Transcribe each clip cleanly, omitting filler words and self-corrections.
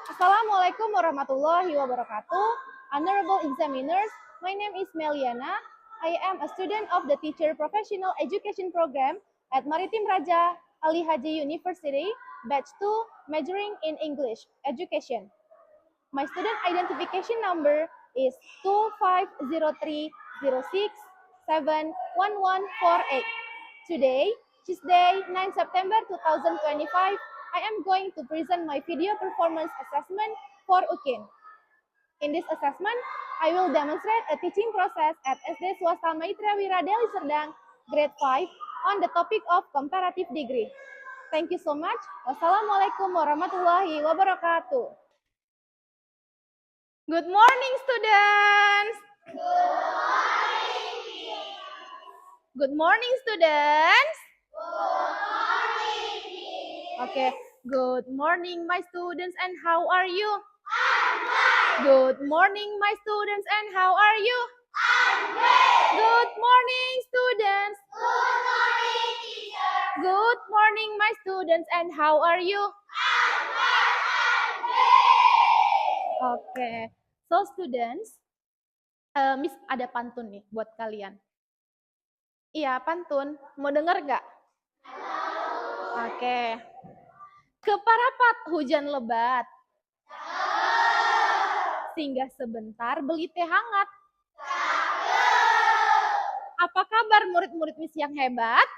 Assalamualaikum warahmatullahi wabarakatuh. Honorable examiners, my name is Meliana. I am a student of the Teacher Professional Education Program at Maritim Raja Ali Haji University, Batch 2, majoring in English Education. My student identification number is 250306711148. Today, Tuesday, 9 September 2025, I am going to present my video performance assessment for UKIN. In this assessment, I will demonstrate a teaching process at SD Swasta Maitra Wira Deli Serdang, grade 5, on the topic of comparative degree. Thank you so much. Wassalamualaikum warahmatullahi wabarakatuh. Good morning, students. Good morning, students. Okay. Good morning, my students, and how are you? Good morning, my students, and how are you? Good morning, students. Good morning, teacher. Good morning, my students, and how are you? Oke, so students, Miss ada pantun nih buat kalian. Iya, pantun. Mau denger nggak? Oke. Keparapat hujan lebat. Singgah sebentar beli teh hangat. Apa kabar murid-murid Miss yang hebat?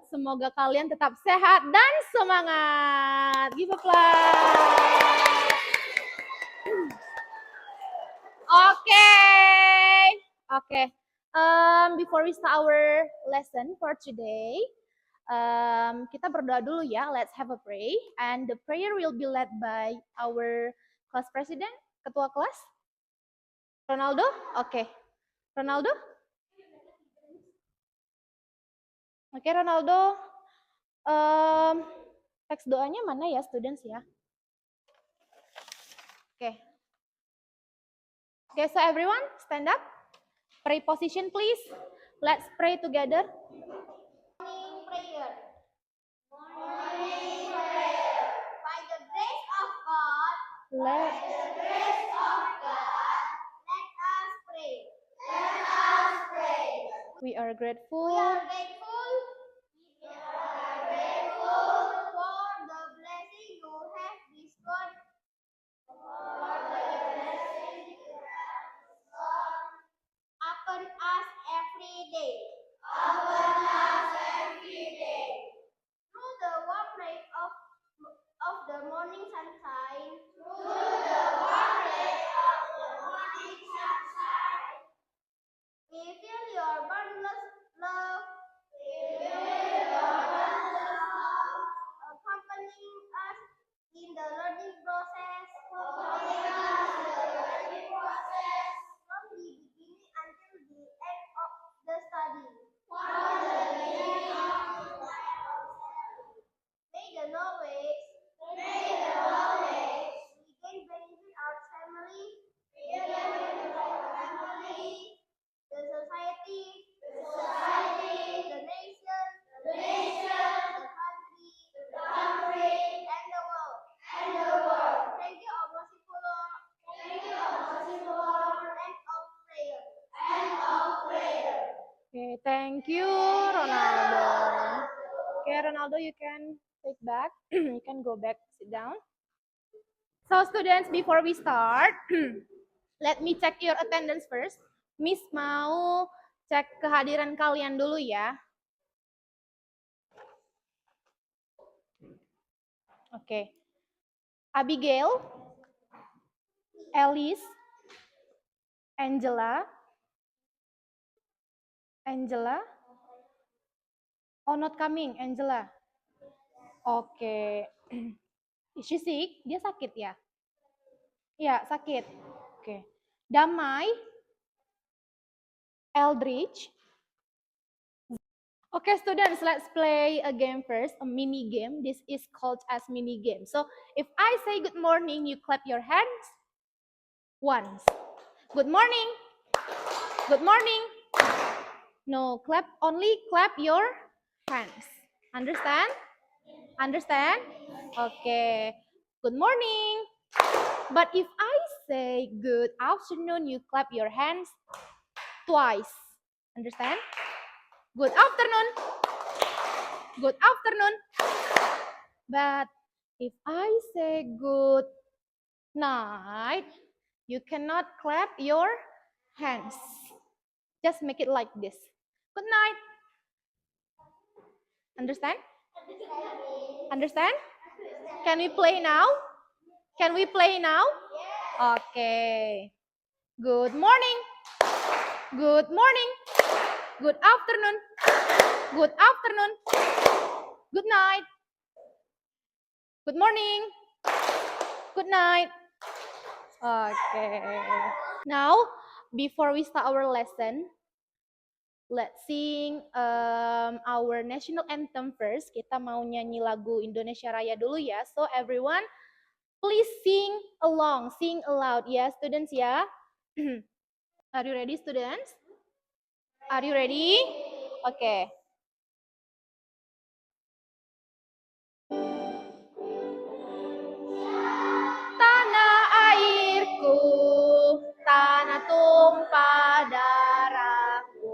Semoga kalian tetap sehat dan semangat. Give applause. Okay. Before we start our lesson for today, kita berdoa dulu ya. Let's have a pray, and the prayer will be led by our class president, ketua kelas, Ronaldo. Oke, Ronaldo. Oke, Ronaldo. Teks doanya mana ya, students ya? Okay, so everyone stand up. Pray position, please. Let's pray together. Morning prayer. Morning prayer. By the grace of God. Let Us pray. Let us pray. we are grateful. We are grateful. For the blessing you have bestowed. Upon us every day. Through the warm rays of the morning sunshine. We feel your boundless love. Accompanying us in the learning process. From the beginning until the end of the study. May the knowledge we can benefit our family, the society, the nation, the country, and the world. Thank you, O merciful Lord. End of prayer. Okay, thank you, Ronaldo. Okay, Ronaldo, you can take back. You can go back, sit down. So, students, before we start, let me check your attendance first. Miss mau cek kehadiran kalian dulu ya. Oke. Abigail, Alice, Angela. Oh, not coming, Angela. Oke. Is she sick? Dia sakit ya? Iya, sakit. Oke. Damai, Eldridge. Okay, students, let's play a game first, a mini game. This is called as mini game. So, if I say good morning, you clap your hands once. Good morning. Good morning. No, only clap your hands. Understand? Okay. good morning. But if I say good afternoon, you clap your hands twice. Understand? Good afternoon. Good afternoon. But if I say good night, you cannot clap your hands. Just make it like this. Good night. Understand? Understand? Can we play now? Can we play now? Okay. Good morning. Good morning. Good afternoon. Good afternoon. Good night. Good morning. Good night. Okay. Now, before we start our lesson, let's sing our national anthem first. Kita mau nyanyi lagu Indonesia Raya dulu ya. So everyone, please sing along, sing aloud ya, students ya. Are you ready, students? Are you ready? Okay. Tanah airku, tanah tumpah darahku,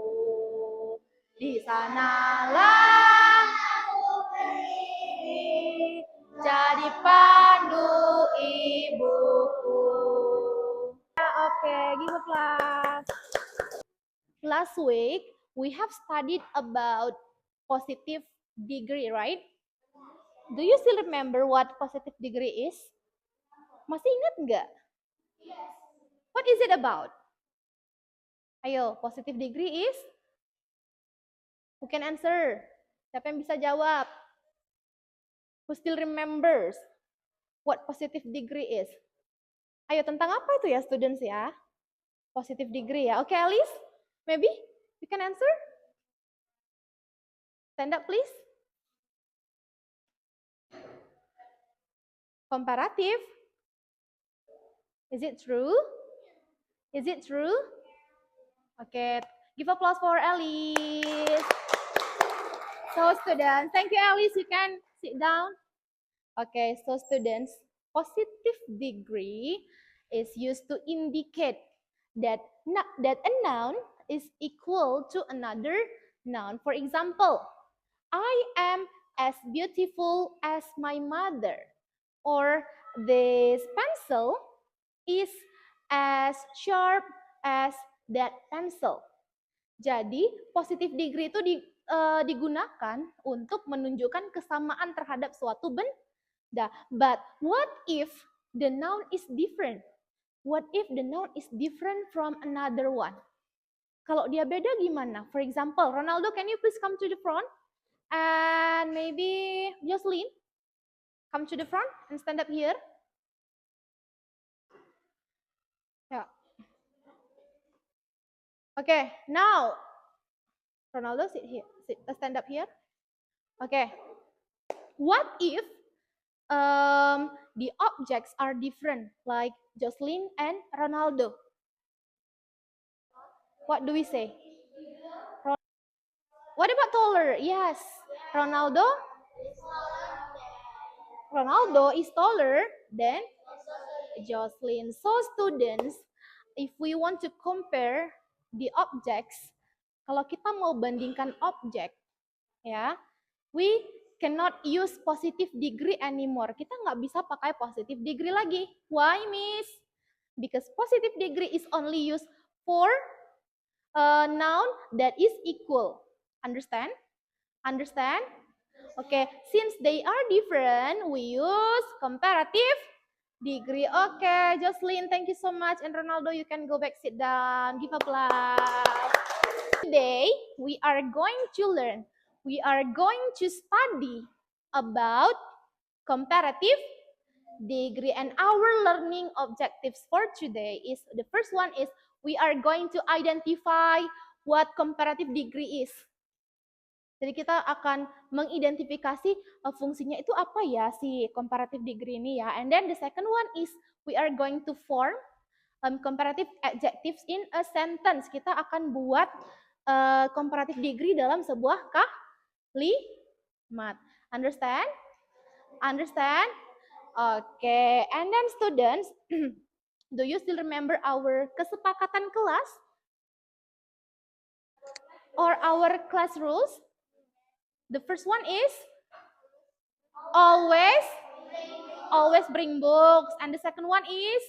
di sanalah aku berdiri, jadi pandu ibuku. Okay, give applause. Last week, we have studied about positive degree, right? Do you still remember what positive degree is? Masih ingat nggak? What is it about? Ayo, positive degree is? Who can answer? Siapa yang bisa jawab? Who still remembers what positive degree is? Ayo, tentang apa itu ya, students ya? Positive degree ya. Okay, Alice? Maybe you can answer? Stand up, please. Comparative. Is it true? Is it true? Okay, give applause for Alice. So students, thank you Alice, you can sit down. Okay, so students, positive degree is used to indicate that a noun is equal to another noun. For example, I am as beautiful as my mother, or this pencil is as sharp as that pencil. Jadi, positive degree itu digunakan untuk menunjukkan kesamaan terhadap suatu benda. But what if the noun is different? What if the noun is different from another one? Kalau dia beda gimana? For example, Ronaldo, can you please come to the front? And maybe Jocelyn, come to the front and stand up here. Yeah. Okay, now Ronaldo, sit here. Stand up here. Okay. What if the objects are different, like Jocelyn and Ronaldo? What do we say? What about taller? Yes, Ronaldo is taller than Jocelyn. So students, if we want to compare the objects, kalau kita mau bandingkan objek, ya, we cannot use positive degree anymore. Kita nggak bisa pakai positive degree lagi. Why, Miss? Because positive degree is only used for a noun that is equal. Understand? Understand? Okay, since they are different, we use comparative degree. Okay, Jocelyn, thank you so much. And Ronaldo, you can go back, sit down. Give applause. Today, we are going to learn, we are going to study about comparative degree. And our learning objectives for today is, the first one is, we are going to identify what comparative degree is. Jadi kita akan mengidentifikasi fungsinya itu apa ya si comparative degree ini ya. And then the second one is we are going to form comparative adjectives in a sentence. Kita akan buat comparative degree dalam sebuah kalimat. Understand? Understand? Okay, and then students, do you still remember our kesepakatan kelas? Or our class rules? The first one is always bring books, and the second one is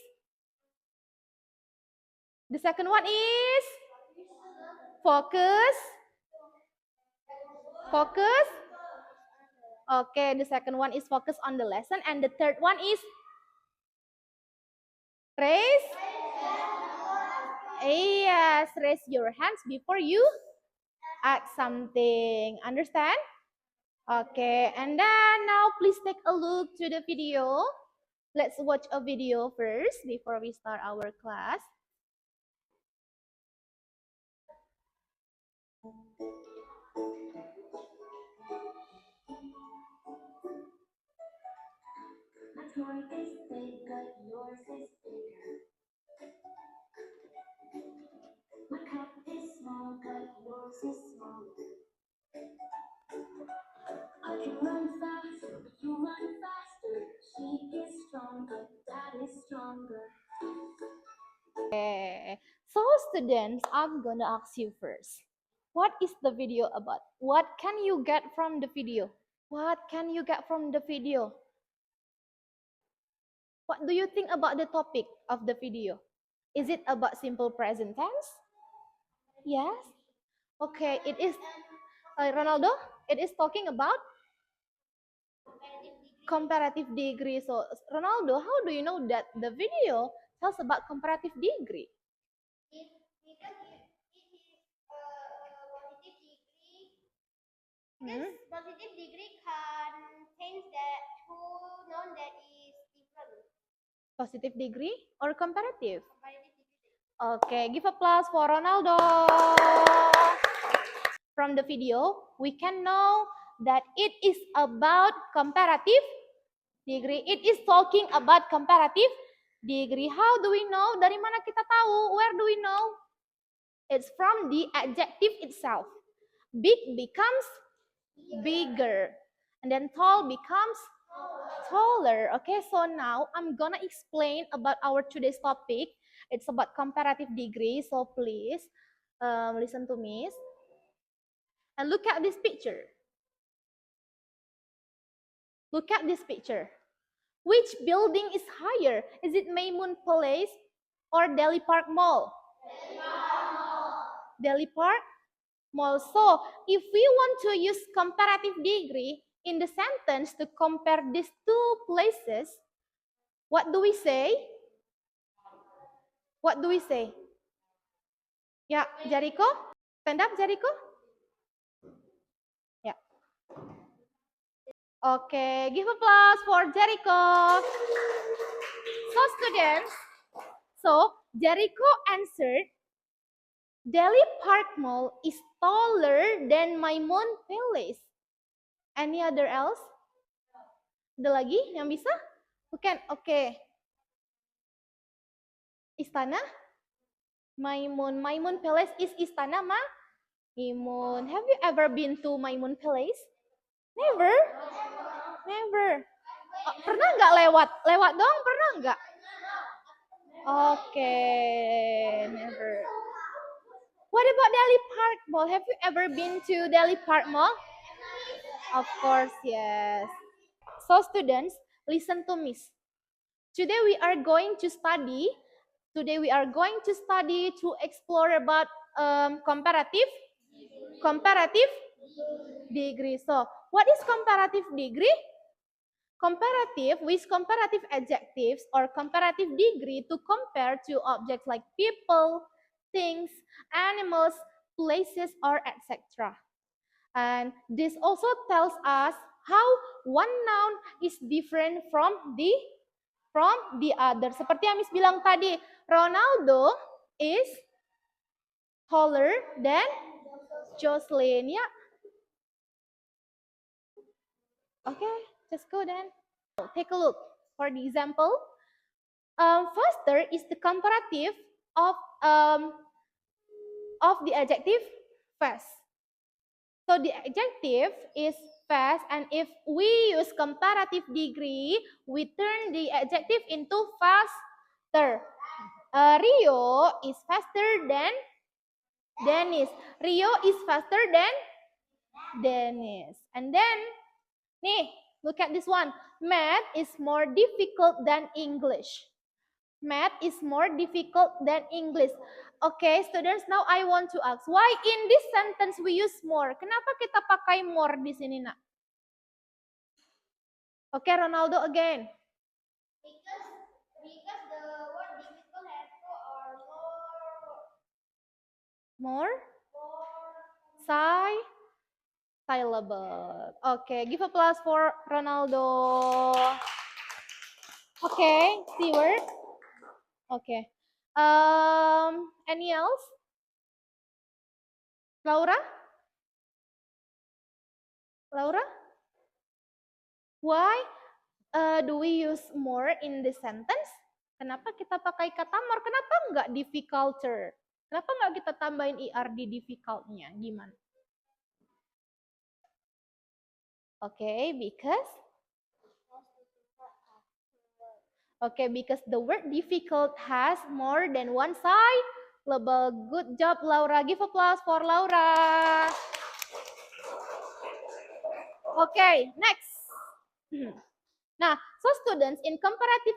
focus. Okay, the second one is focus on the lesson, and the third one is raise. Yes, raise your hands before you ask something. Understand? Okay, and then now please take a look to the video. Let's watch a video first before we start our class. My toy is big, but yours is bigger. My cup is small, but yours is smaller. I can run fast, but you run faster. She is strong, but Dad is stronger. Okay, so students, I'm gonna ask you first. What is the video about? What can you get from the video? What can you get from the video? What do you think about the topic of the video? Is it about simple present tense? Yes. Okay, it is. Ronaldo, it is talking about comparative degree. So, Ronaldo, how do you know that the video tells about comparative degree? Because it is positive degree. Hmm? This positive degree contains that two known that is different. Positive degree or comparative? Comparative degree. Okay, give applause for Ronaldo. From the video, we can know that it is about comparative degree. It is talking about comparative degree. How do we know? Dari mana kita tahu? Where do we know? It's from the adjective itself. Big becomes bigger. And then tall becomes taller. Okay, so now I'm gonna explain about our today's topic. It's about comparative degree. So please listen to me. And look at this picture. Look at this picture. Which building is higher? Is it Maimun Place or Delhi Park Mall? Delhi Park Mall. So, if we want to use comparative degree in the sentence to compare these two places, what do we say? What do we say? Yeah, Jericho? Stand up, Jericho. Yeah. Okay, give applause for Jericho. So, students, Jericho answered, Delhi Park Mall is taller than Maimun Palace. Any other else? Ada lagi yang bisa? Bukan, oke. Istana? Maimun Palace is Istana Maimun. Have you ever been to Maimun Palace? Never? Never. Oh, pernah nggak lewat? Lewat dong, pernah nggak? Oke, never. What about Delhi Park Mall? Have you ever been to Delhi Park Mall? Of course, yes. So students, listen to me. Today we are going to study to explore about comparative degree. So, what is comparative degree? Comparative with comparative adjectives or comparative degree to compare two objects like people, things, animals, places, or etc. And this also tells us how one noun is different from the other. Seperti yang Miss bilang tadi, Ronaldo is taller than Jocelyn. Ya. Okay, just go then. Take a look. For the example, faster is the comparative of the adjective fast. So the adjective is fast, and if we use comparative degree, we turn the adjective into faster. Rio is faster than Dennis. Rio is faster than Dennis. And then, nih, look at this one. Math is more difficult than English. Math is more difficult than English. Okay, students, now I want to ask, why in this sentence we use more? Kenapa kita pakai more di sini, nak? Okay, Ronaldo again. Because the word difficult has two or More syllable. Okay, give applause for Ronaldo. Okay, see word. Okay. Any else? Laura? Laura? Why do we use more in this sentence? Kenapa kita pakai kata more? Kenapa nggak difficulter? Kenapa nggak kita tambahin er di difficult-nya? Gimana? Okay, because the word difficult has more than one syllable. Good job, Laura. Give applause for Laura. Okay, next. Nah, so students, in comparative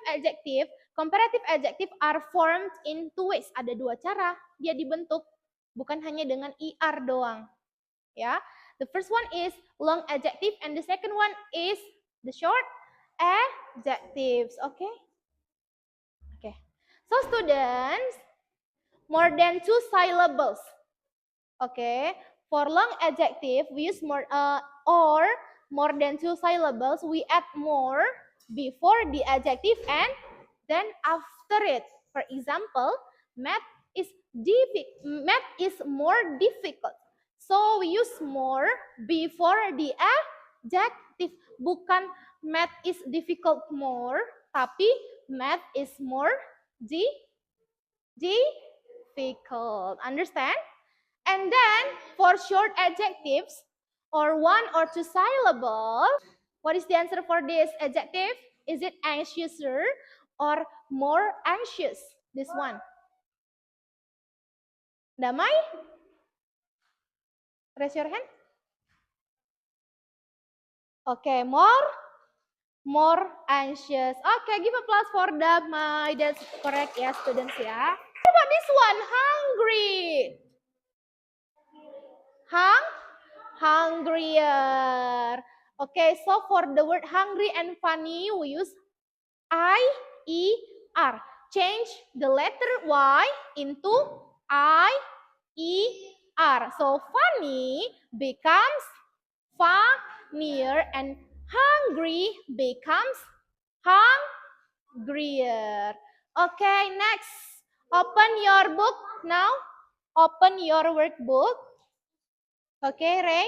adjective are formed in two ways. Ada dua cara dia dibentuk, bukan hanya dengan er doang. Ya, the first one is long adjective and the second one is the short adjectives. Okay. So students, more than two syllables. Okay. For long adjective, we use more or more than two syllables, we add more before the adjective and then after it. For example, math is more difficult. So we use more before the adjective. Bukan math is difficult more, tapi math is more difficult. Understand? And then for short adjectives or one or two syllables, what is the answer for this adjective? Is it anxiouser or more anxious? This one. Damai? Raise your hand. Okay, more anxious. Okay, give applause for Damai. That's correct ya, students ya. What about this one? Hungry. Hungrier. Okay, so for the word hungry and funny, we use I-E-R. Change the letter Y into I-E-R. So funny becomes funnier and hungry becomes hungrier. Okay, next. Open your book now. Open your workbook. Okay, Ray?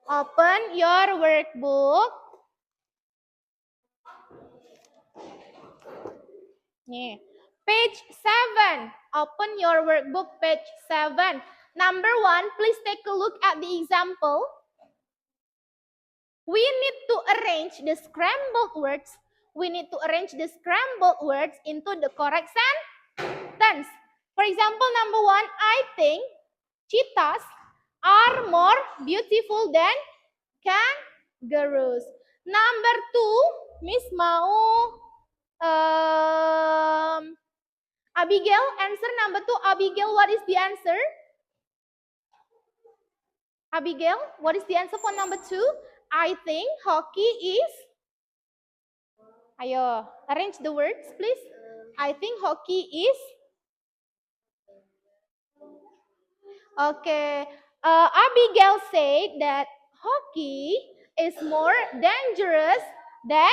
Open your workbook. Yeah. Page 7. Open your workbook, page 7. Number 1, please take a look at the example. We need to arrange the scrambled words. Into the correct sentence. For example, number 1, I think cheetahs are more beautiful than kangaroos. Number 2, Miss mau Abigail, answer number 2. Abigail, what is the answer? Abigail, what is the answer for number 2? I think hockey is... Ayo, arrange the words, please. I think hockey is... Okay. Abigail said that hockey is more dangerous than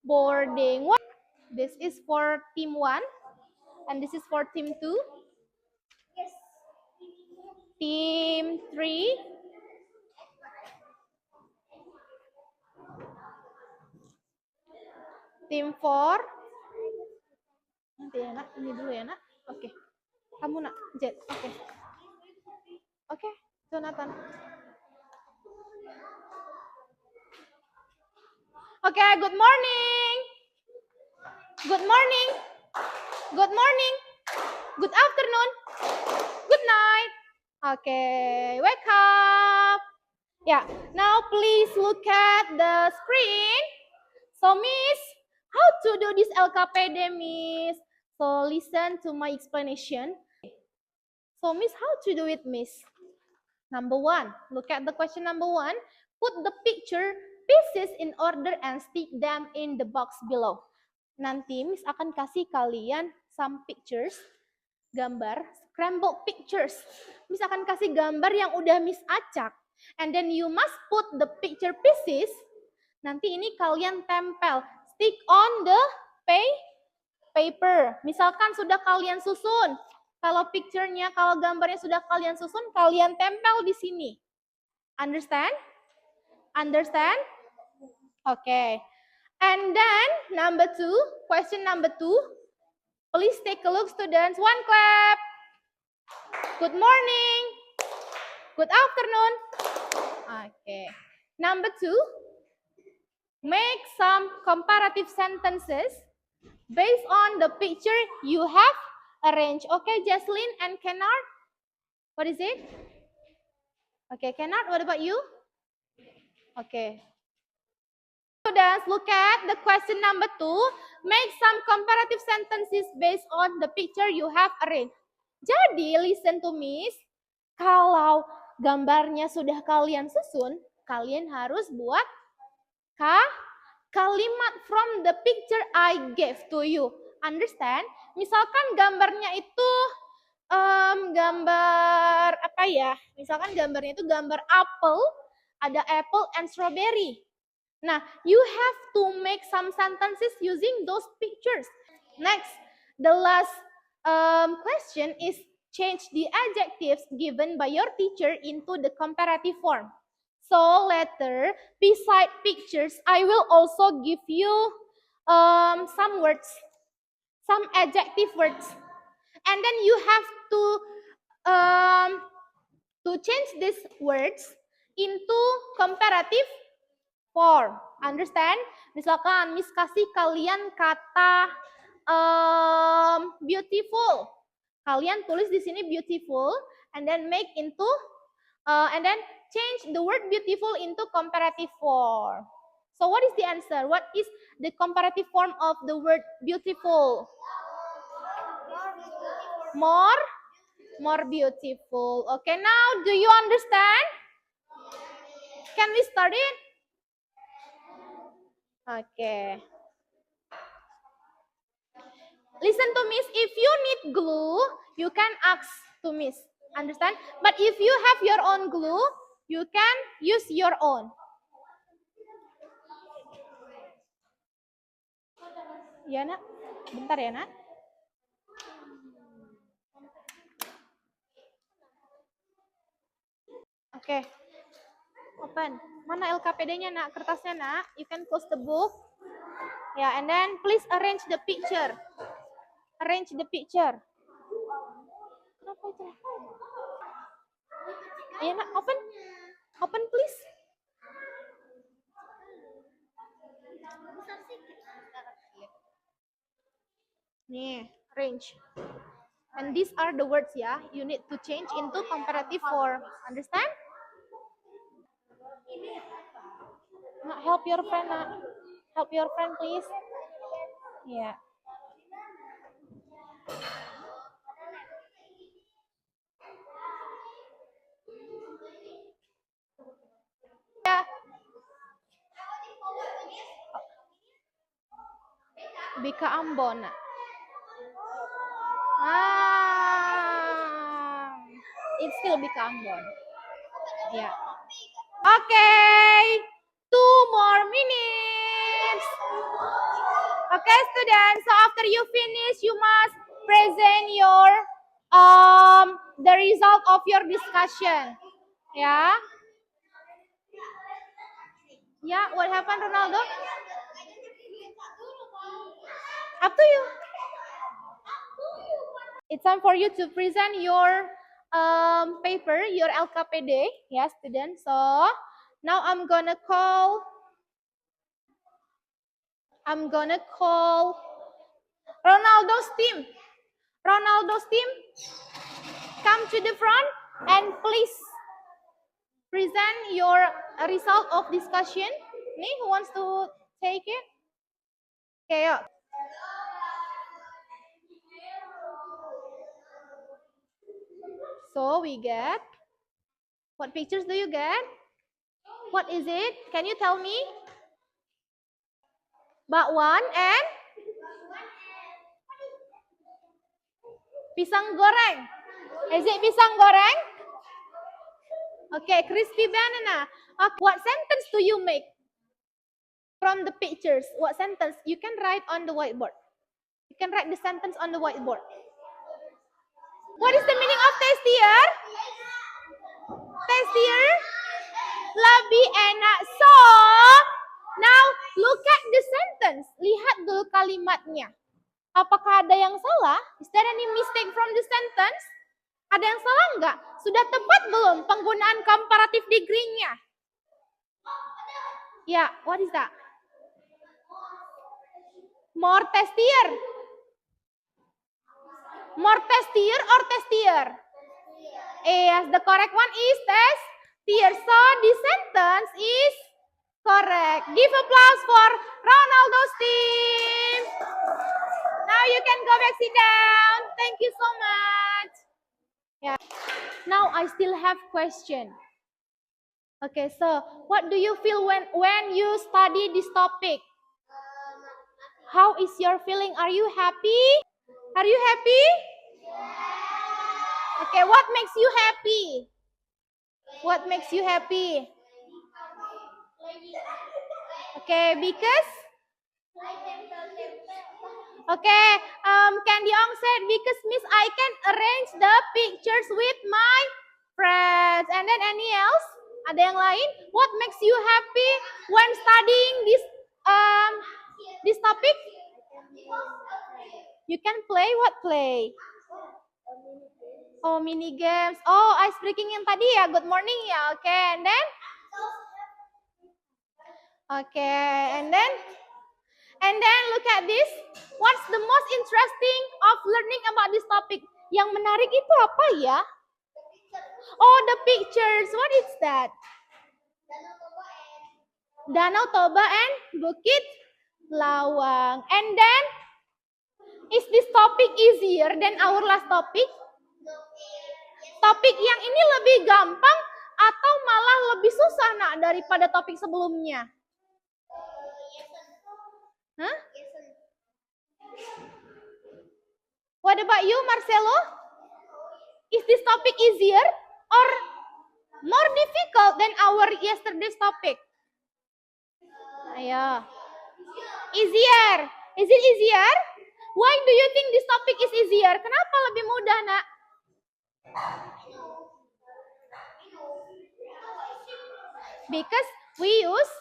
snowboarding. This is for team 1 and this is for team 2. Yes. Team 3. Team 4. Nanti ya nak, ini dulu ya nak. Oke. Kamu nak, Jet. Oke. Jonathan. Okay, good morning. Good morning. Good morning. Good afternoon. Good night. Okay, wake up. Yeah, now please look at the screen. So, Miss, how to do this LKPD, Miss? So, listen to my explanation. So, Miss, how to do it, Miss? Number one, look at the question number one. Put the picture pieces in order and stick them in the box below. Nanti Miss akan kasih kalian some pictures, gambar, scrambled pictures. Miss akan kasih gambar yang udah Miss acak. And then you must put the picture pieces. Nanti ini kalian tempel, stick on the paper. Misalkan sudah kalian susun, kalau picture-nya, kalau gambarnya sudah kalian susun, kalian tempel di sini. Understand? Understand? Okay. And then number two, question number two. Please take a look, students. One clap. Good morning. Good afternoon. Okay. Number two, make some comparative sentences based on the picture you have arranged. Okay, Jaslyn and Kennard. What is it? Okay, Kennard, what about you? Okay. Students, look at the question number two. Make some comparative sentences based on the picture you have arranged. Jadi, listen to Miss. Kalau gambarnya sudah kalian susun, kalian harus buat kalimat from the picture I gave to you. Understand? Misalkan gambarnya itu gambar apa ya? Misalkan gambarnya itu gambar apple, ada apple and strawberry. Nah, you have to make some sentences using those pictures. Next, the last question is change the adjectives given by your teacher into the comparative form. So later, beside pictures, I will also give you some words, some adjective words. And then you have to change these words into comparative form. Understand? Misalkan Miss kasih kalian kata beautiful. Kalian tulis di sini beautiful and then make into and then change the word beautiful into comparative form. So what is the answer? What is the comparative form of the word beautiful? More beautiful. Okay, now do you understand? Can we start it? Okay. Listen to Miss, if you need glue, you can ask to Miss. Understand? But if you have your own glue, you can use your own. Ya, Nak. Bentar ya, Nak. Oke. Open. Mana LKPD-nya, Nak? Kertasnya, Nak. You can close the book. Yeah, and then please arrange the picture. Arrange the picture. Kenapa itu? Ya, Nak. Open. Open, please. Nih, arrange. And these are the words ya. You need to change into comparative form. Understand? Nak, help your friend, Nak. Help your friend, please. Yeah. Yeah. Bika Ambon. It's still Bika Ambon. Yeah. Okay. 2 more minutes. Okay, students. So after you finish, you must present your the result of your discussion. Yeah. Yeah. What happened, Ronaldo? Up to you. It's time for you to present your paper, your LKPD, yeah, students. So now I'm gonna call Ronaldo's team. Ronaldo's team, come to the front and please present your result of discussion. Nih, who wants to take it? Okay, yuk. So we get, what pictures do you get? What is it? Can you tell me? Bakwan and pisang goreng. Is it pisang goreng? Okay, crispy banana. Okay, what sentence do you make from the pictures? What sentence? You can write on the whiteboard. You can write the sentence on the whiteboard. What is the meaning of tastier? Tastier? Lebih enak. So, now look at the sentence. Lihat dulu kalimatnya. Apakah ada yang salah? Is there any mistake from the sentence? Ada yang salah nggak? Sudah tepat belum penggunaan comparative degree-nya? Ya, what is that? More tastier. More tastier or tastier? Yes, the correct one is tastier. So the sentence is correct. Give applause for Ronaldo's team. Now you can go back sit down. Thank you so much. Yeah. Now I still have question. Okay, so what do you feel when you study this topic? How is your feeling? Are you happy? Are you happy? Okay, what makes you happy? What makes you happy? Okay, because okay, Candy Ong said because Miss I can arrange the pictures with my friends. And then any else? Ada yang lain? What makes you happy when studying this topic? You can play what play? Oh, mini games. Oh, ice breaking yang tadi ya. Good morning ya. Okay, and then? Okay, and then look at this. What's the most interesting of learning about this topic? Yang menarik itu apa ya? Oh, the pictures. What is that? Danau Toba and Bukit Lawang. And then, is this topic easier than our last topic? Topik yang ini lebih gampang atau malah lebih susah nak daripada topik sebelumnya? Huh? What about you, Marcelo? Is this topic easier or more difficult than our yesterday's topic? Ayo. Easier. Is it easier? Why do you think this topic is easier? Kenapa lebih mudah, nak? Because we use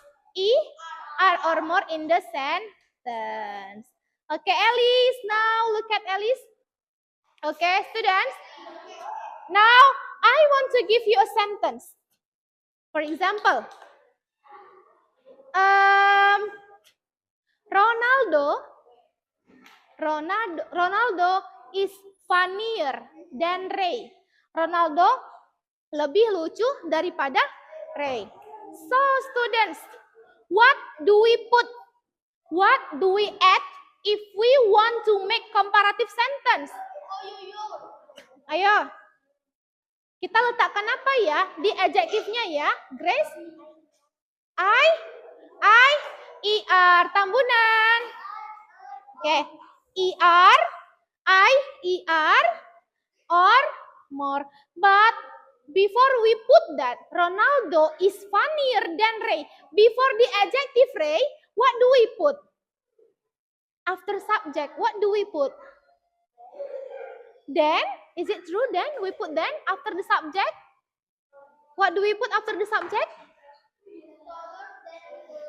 er or more in the sentence. Okay, Alice, now look at Alice. Okay, students. Now, I want to give you a sentence. For example, Ronaldo is funnier than Ray. Ronaldo lebih lucu daripada Ray. So, students, what do we put? What do we add if we want to make comparative sentence? Ayo. Kita letakkan apa ya di adjektifnya ya, Grace? ER, tambunan. Oke, ER, or more. But before we put that, Ronaldo is funnier than Ray. Before the adjective Ray, what do we put? After subject, what do we put? Then, is it true then? We put then after the subject? What do we put after the subject?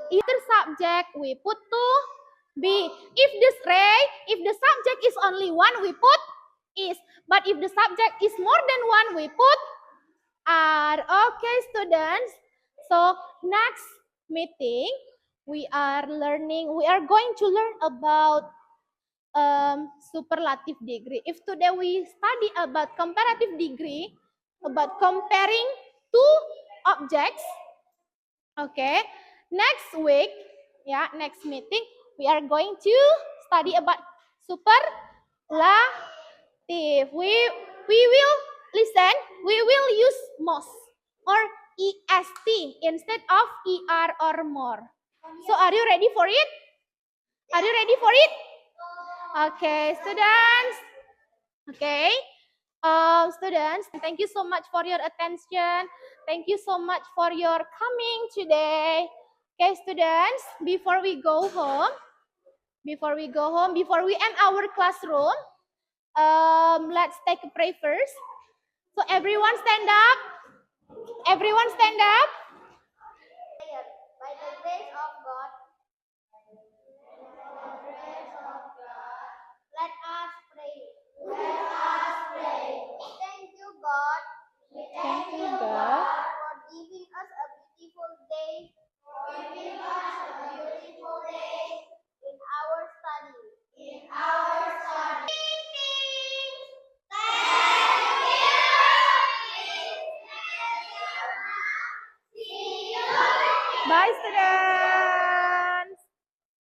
Either subject, we put to be. If the subject is only one, we put is. But if the subject is more than one, we put are. Okay, students. So next meeting, we are going to learn about superlative degree. If today we study about comparative degree, about comparing two objects, okay, next week, next meeting, we are going to study about superlative. We will listen, we will use most or est instead of er or more. So are you ready for it? Are you ready for it? Okay, students. Okay. Students, thank you so much for your attention. Thank you so much for your coming today. Okay, students, before we end our classroom, let's take a pray first. So everyone stand up. Everyone stand up. By the grace of God, let us pray. Thank you, God. Thank you, God, for giving us a beautiful day. In our study. Bye, students.